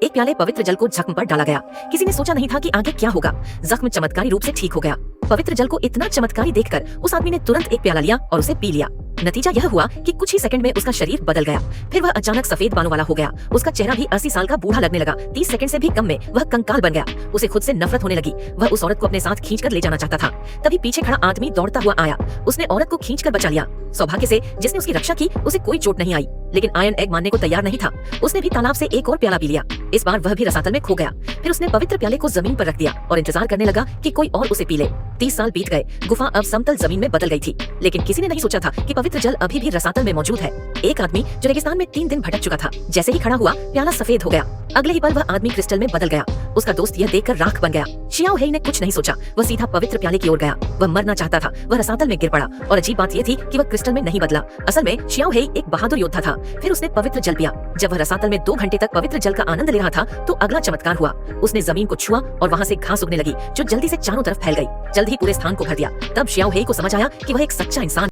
एक प्याले पवित्र जल को जख्म पर डाला गया। किसी ने सोचा नहीं था कि आगे क्या होगा। जख्म चमत्कारी रूप से ठीक हो गया। पवित्र जल को इतना चमत्कारी देखकर उस आदमी ने तुरंत एक प्याला लिया और उसे पी लिया। नतीजा यह हुआ कि कुछ ही सेकंड में उसका शरीर बदल गया। फिर वह अचानक सफेद बालों वाला हो गया। उसका चेहरा भी 80 साल का बूढ़ा लगने लगा। 30 सेकंड से भी कम में वह कंकाल बन गया। उसे खुद से नफरत होने लगी। वह उस औरत को अपने साथ खींचकर ले जाना चाहता था। तभी पीछे खड़ा आदमी दौड़ता हुआ आया। उसने औरत को खींचकर बचा लिया। सौभाग्य से जिसने उसकी रक्षा की उसे कोई चोट नहीं आई, लेकिन आयरन एग मानने को तैयार नहीं था। उसने भी तालाब से एक और प्याला पी लिया। इस बार वह भी रसातल में खो गया। फिर उसने पवित्र प्याले को जमीन पर रख दिया और इंतजार करने लगा कि कोई और उसे पी ले। 30 साल बीत गए। गुफा अब समतल जमीन में बदल गई थी, लेकिन किसी ने नहीं सोचा था कि पवित्र जल अभी भी रसातल में मौजूद है। एक आदमी जो रेगिस्तान में 3 दिन भटक चुका था, जैसे ही खड़ा हुआ प्याला सफेद हो गया। अगले ही पल वह आदमी क्रिस्टल में बदल गया। उसका दोस्त यह देखकर राख बन गया। शियाओ हेई ने कुछ नहीं सोचा। वह सीधा पवित्र प्याले की ओर गया। वह मरना चाहता था। वह रसातल में गिर पड़ा और अजीब बात यह थी कि वह क्रिस्टल में नहीं बदला। असल में शियाओ हेई एक बहादुर योद्धा था। फिर उसने पवित्र जल पिया। जब वह रसातल में 2 घंटे तक पवित्र जल का आनंद ले रहा था तो अगला चमत्कार हुआ। उसने जमीन को छुआ और वहाँ से घास उगने लगी जो जल्दी से चारों तरफ फैल गई। जल्द ही पूरे स्थान को भर दिया। तब शियाओ हेई को समझ आया कि वह एक सच्चा इंसान